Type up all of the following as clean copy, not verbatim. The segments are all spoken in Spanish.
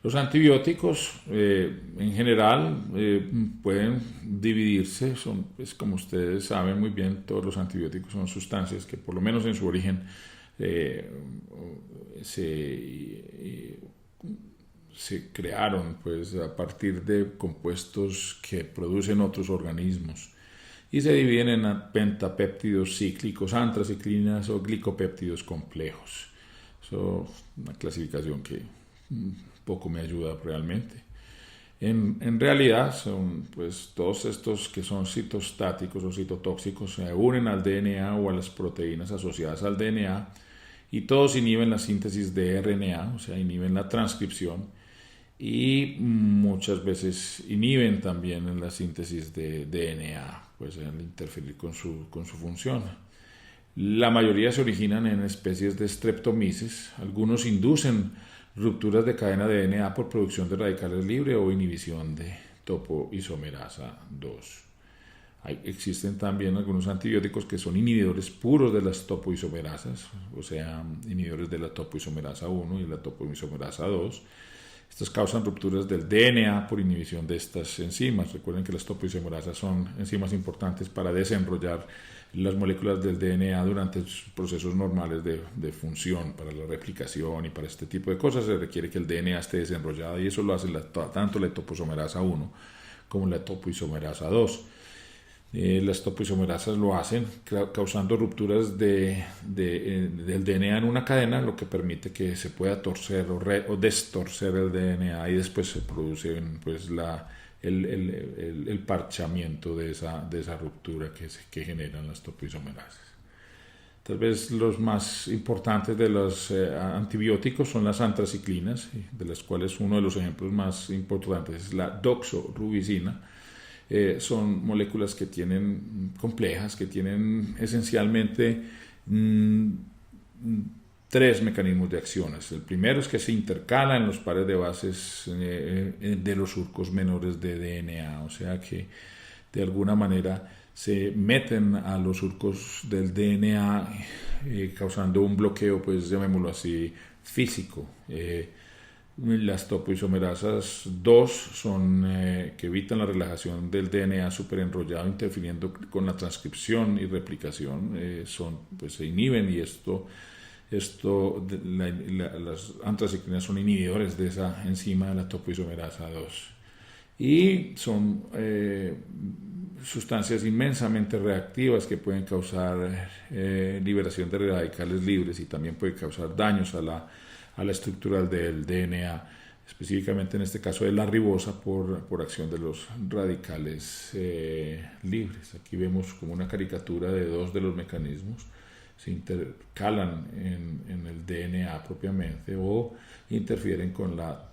Los antibióticos en general pueden dividirse, son, pues, como ustedes saben muy bien, todos los antibióticos son sustancias que por lo menos en su origen eh, se, se crearon pues, a partir de compuestos que producen otros organismos y se dividen en pentapéptidos cíclicos, antraciclinas o glicopéptidos complejos. Eso es una clasificación que poco me ayuda realmente. En realidad son pues todos estos que son citostáticos o citotóxicos se unen al DNA o a las proteínas asociadas al DNA y todos inhiben la síntesis de RNA, o sea, inhiben la transcripción y muchas veces inhiben también en la síntesis de DNA, pues al interferir con su función. La mayoría se originan en especies de streptomyces, algunos inducen rupturas de cadena de DNA por producción de radicales libres o inhibición de topoisomerasa 2. Existen también algunos antibióticos que son inhibidores puros de las topoisomerasas, o sea, inhibidores de la topoisomerasa 1 y la topoisomerasa 2. Estas causan rupturas del DNA por inhibición de estas enzimas. Recuerden que las topoisomerasas son enzimas importantes para desenrollar las moléculas del DNA durante sus procesos normales de función, para la replicación y para este tipo de cosas. Se requiere que el DNA esté desenrollado y eso lo hace tanto la topoisomerasa 1 como la topoisomerasa 2. Las topoisomerasas lo hacen causando rupturas del DNA en una cadena, lo que permite que se pueda torcer o destorcer el DNA y después se produce pues, el parchamiento de esa ruptura que generan las topoisomerasas. Tal vez los más importantes de los antibióticos son las antraciclinas, de las cuales uno de los ejemplos más importantes es la doxorubicina. Son moléculas que tienen complejas, que tienen esencialmente tres mecanismos de acciones. El primero es que se intercalan los pares de bases de los surcos menores de DNA, o sea que de alguna manera se meten a los surcos del DNA causando un bloqueo, pues llamémoslo así, físico. Las topoisomerasas 2 son que evitan la relajación del DNA superenrollado interfiriendo con la transcripción y replicación, pues se inhiben y las antraciclinas son inhibidores de esa enzima de la topoisomerasa 2 y son sustancias inmensamente reactivas que pueden causar liberación de radicales libres y también pueden causar daños a la estructura del DNA, específicamente en este caso de la ribosa por acción de los radicales libres. Aquí vemos como una caricatura de dos de los mecanismos, se intercalan en el DNA propiamente o interfieren con la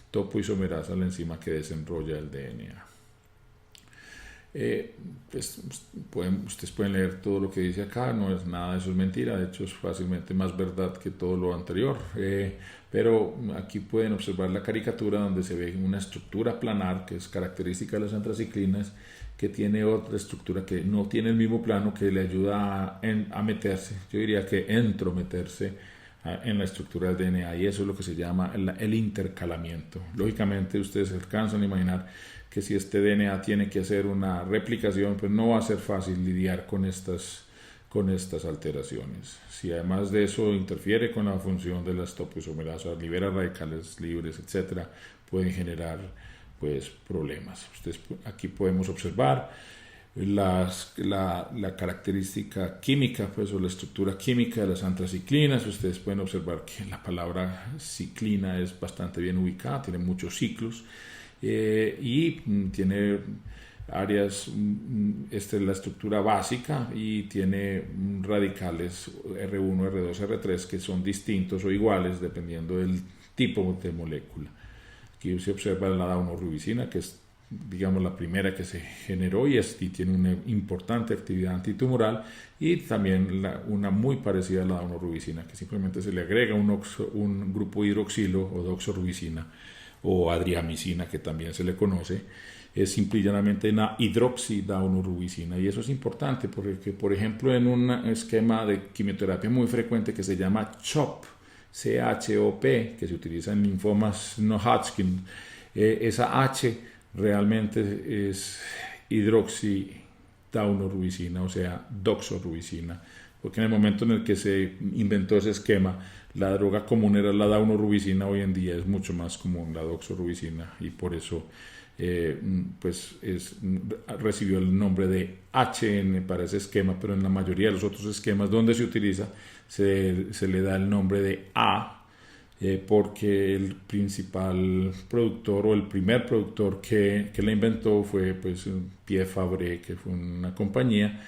topoisomerasa, la enzima que desenrolla el DNA. Pues ustedes pueden leer todo lo que dice acá, no es nada de eso, es mentira, de hecho es fácilmente más verdad que todo lo anterior, pero aquí pueden observar la caricatura donde se ve una estructura planar que es característica de las antraciclinas, que tiene otra estructura que no tiene el mismo plano, que le ayuda a meterse, yo diría que entrometerse en la estructura del DNA, y eso es lo que se llama el intercalamiento. Lógicamente ustedes alcanzan a imaginar que si este DNA tiene que hacer una replicación, pues no va a ser fácil lidiar con estas alteraciones. Si además de eso interfiere con la función de las topoisomerasas, libera radicales libres, etcétera, pueden generar pues problemas. Ustedes aquí podemos observar la característica química, pues, o la estructura química de las antraciclinas. Ustedes pueden observar que la palabra ciclina es bastante bien ubicada, tiene muchos ciclos. Y tiene áreas, esta es la estructura básica y tiene radicales R1, R2, R3 que son distintos o iguales dependiendo del tipo de molécula. Aquí se observa la daunorubicina, que es digamos la primera que se generó y tiene una importante actividad antitumoral, y también una muy parecida a la daunorubicina, que simplemente se le agrega un grupo hidroxilo o doxorubicina o adriamicina, que también se le conoce, es simple y llanamente una hidroxidaunorubicina, y eso es importante porque, por ejemplo, en un esquema de quimioterapia muy frecuente que se llama CHOP, CHOP, que se utiliza en linfomas no Hodgkin. Esa H realmente es hidroxidaunorubicina, o sea, doxorubicina, porque en el momento en el que se inventó ese esquema, la droga común era la daunorubicina, hoy en día es mucho más común la doxorubicina, y por eso recibió el nombre de HN para ese esquema, pero en la mayoría de los otros esquemas donde se utiliza se le da el nombre de A, porque el principal productor o el primer productor que la inventó fue pues Pierre Fabre, que fue una compañía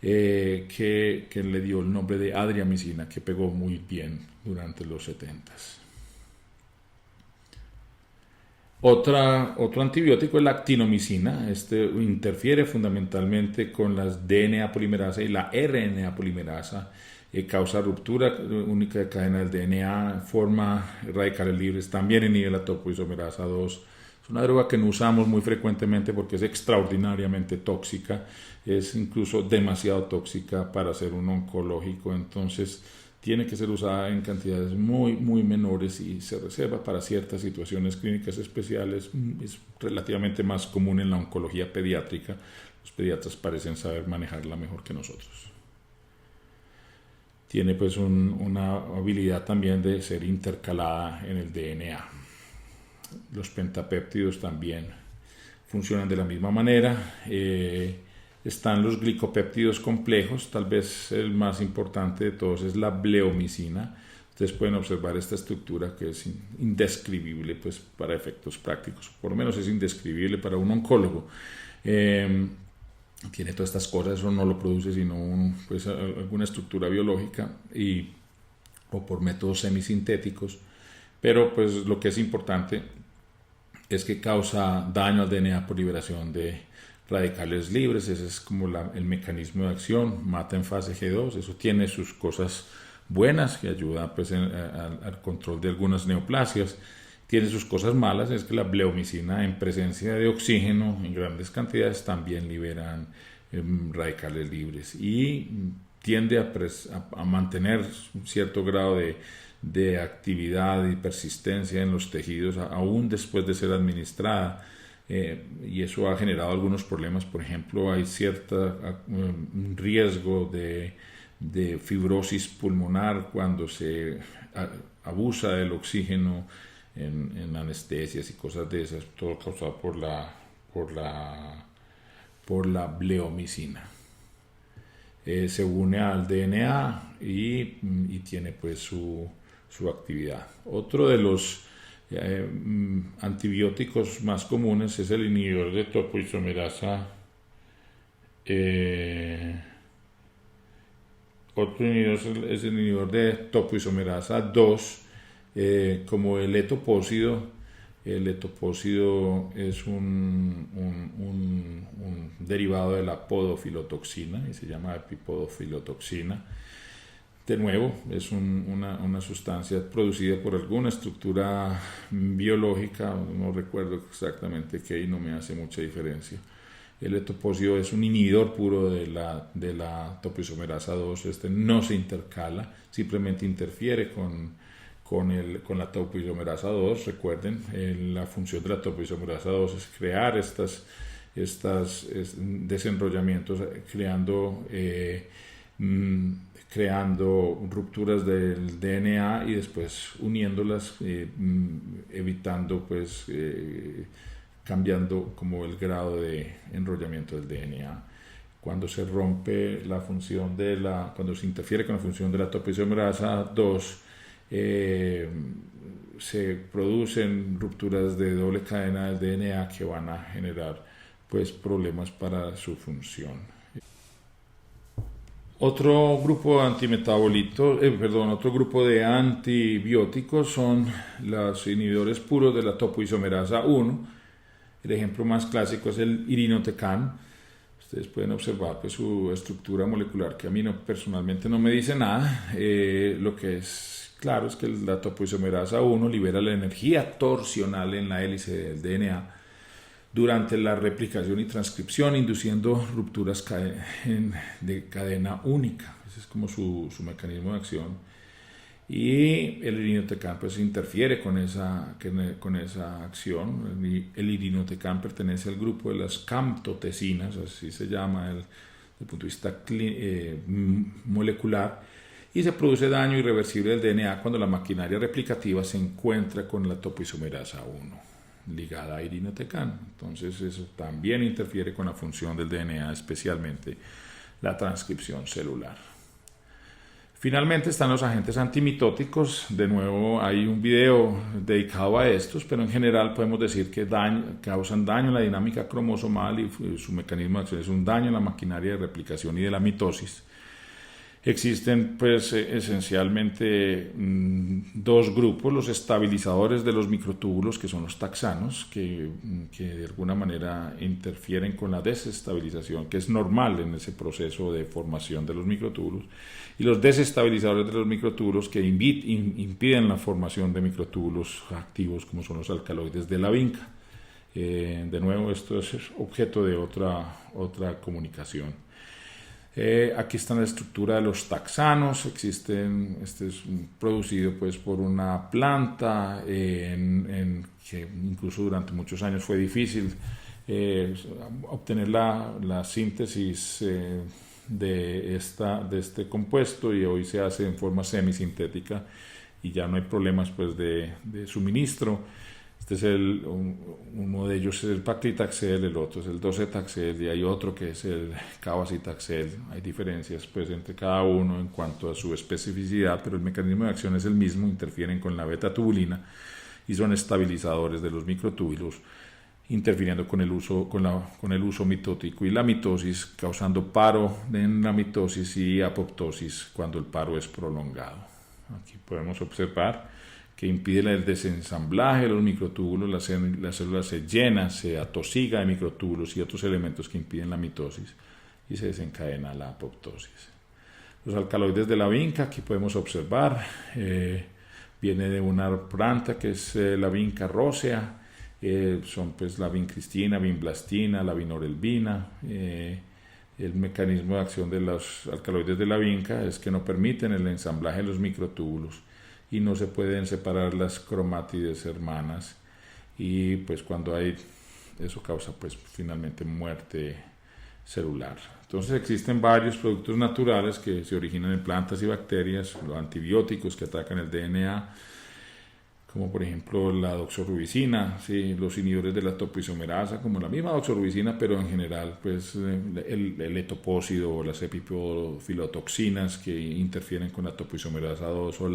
que le dio el nombre de adriamicina, que pegó muy bien durante los 70s. Otro antibiótico es la actinomicina. Este interfiere fundamentalmente con las DNA polimerasa y la RNA polimerasa. Causa ruptura única de cadena del DNA, forma radicales libres, también inhibe la topoisomerasa 2. Es una droga que no usamos muy frecuentemente porque es extraordinariamente tóxica, es incluso demasiado tóxica para ser un oncológico, entonces tiene que ser usada en cantidades muy menores y se reserva para ciertas situaciones clínicas especiales. Es relativamente más común en la oncología pediátrica. Los pediatras parecen saber manejarla mejor que nosotros. Tiene pues una habilidad también de ser intercalada en el DNA. Los pentapéptidos también funcionan de la misma manera. Están los glicopéptidos complejos, tal vez el más importante de todos es la bleomicina. Ustedes pueden observar esta estructura que es indescribible pues, para efectos prácticos, por lo menos es indescribible para un oncólogo. Tiene todas estas cosas, eso no lo produce sino pues, alguna estructura biológica o por métodos semisintéticos, pero pues lo que es importante es que causa daño al DNA por liberación de radicales libres. Ese es como el mecanismo de acción, mata en fase G2, eso tiene sus cosas buenas que ayuda pues, al control de algunas neoplasias. Tiene sus cosas malas, es que la bleomicina en presencia de oxígeno en grandes cantidades también liberan radicales libres y tiende a mantener un cierto grado de actividad y persistencia en los tejidos aún después de ser administrada. Y eso ha generado algunos problemas. Por ejemplo, hay cierto riesgo de fibrosis pulmonar cuando se abusa del oxígeno en anestesias y cosas de esas, todo causado por la bleomicina. Se une al DNA y tiene pues su actividad. Otro de los antibióticos más comunes es el inhibidor de topoisomerasa. Otro inhibidor es el inhibidor de topoisomerasa 2, como el etopósido. El etopósido es un derivado de la podofilotoxina y se llama epipodofilotoxina. De nuevo, es una sustancia producida por alguna estructura biológica, no recuerdo exactamente qué y no me hace mucha diferencia. El etopósido es un inhibidor puro de la topoisomerasa 2, este no se intercala, simplemente interfiere con la topoisomerasa 2. Recuerden, la función de la topoisomerasa 2 es crear estos desenrollamientos, creando rupturas del DNA y después uniéndolas, evitando pues cambiando como el grado de enrollamiento del DNA. Cuando se rompe la función cuando se interfiere con la función de la topoisomerasa 2, se producen rupturas de doble cadena del DNA que van a generar pues problemas para su función. Otro grupo de antibióticos son los inhibidores puros de la topoisomerasa 1. El ejemplo más clásico es el irinotecan. Ustedes pueden observar pues, su estructura molecular, que a mí personalmente no me dice nada. Lo que es claro es que la topoisomerasa 1 libera la energía torsional en la hélice del DNA durante la replicación y transcripción, induciendo rupturas de cadena única. Ese es como su mecanismo de acción. y el irinotecan pues interfiere con esa acción. El irinotecan pertenece al grupo de las camptotecinas, así se llama desde el punto de vista molecular, y se produce daño irreversible del DNA cuando la maquinaria replicativa se encuentra con la topoisomerasa 1 ligada a irinotecan. Entonces eso también interfiere con la función del DNA, especialmente la transcripción celular. Finalmente están los agentes antimitóticos. De nuevo hay un video dedicado a estos, pero en general podemos decir que causan daño en la dinámica cromosomal y su mecanismo de acción es un daño en la maquinaria de replicación y de la mitosis. Existen pues esencialmente dos grupos: los estabilizadores de los microtúbulos, que son los taxanos, que de alguna manera interfieren con la desestabilización, que es normal en ese proceso de formación de los microtúbulos, y los desestabilizadores de los microtúbulos, que impiden la formación de microtúbulos activos, como son los alcaloides de la vinca. De nuevo, esto es objeto de otra comunicación. Aquí está la estructura de los taxanos. Este es producido pues por una planta que incluso durante muchos años fue difícil obtener la síntesis de este compuesto, y hoy se hace en forma semisintética y ya no hay problemas pues de suministro. Este es uno de ellos es el paclitaxel, el otro es el docetaxel y hay otro que es el cabazitaxel. Hay diferencias pues entre cada uno en cuanto a su especificidad, pero el mecanismo de acción es el mismo. Interfieren con la beta-tubulina y son estabilizadores de los microtúbulos, interfiriendo con el uso mitótico y la mitosis, causando paro en la mitosis y apoptosis cuando el paro es prolongado. Aquí podemos observar que impide el desensamblaje de los microtúbulos. La célula se llena, se atosiga de microtúbulos y otros elementos que impiden la mitosis, y se desencadena la apoptosis. Los alcaloides de la vinca, aquí podemos observar, viene de una planta que es la vinca rósea. Son pues la vincristina, vinblastina, la vinorelbina. El mecanismo de acción de los alcaloides de la vinca es que no permiten el ensamblaje de los microtúbulos y no se pueden separar las cromátides hermanas, y pues cuando hay eso causa pues finalmente muerte celular. Entonces existen varios productos naturales que se originan en plantas y bacterias, los antibióticos que atacan el DNA, como por ejemplo la doxorubicina, ¿sí? Los inhibidores de la topoisomerasa, como la misma doxorubicina, pero en general pues el etopósido o las epifilotoxinas que interfieren con la topoisomerasa 2, o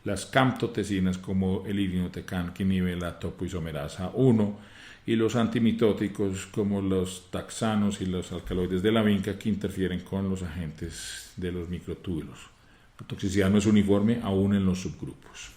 las camptotecinas como el irinotecan, que inhibe la topoisomerasa 1, y los antimitóticos como los taxanos y los alcaloides de la vinca, que interfieren con los agentes de los microtúbulos. La toxicidad no es uniforme aún en los subgrupos.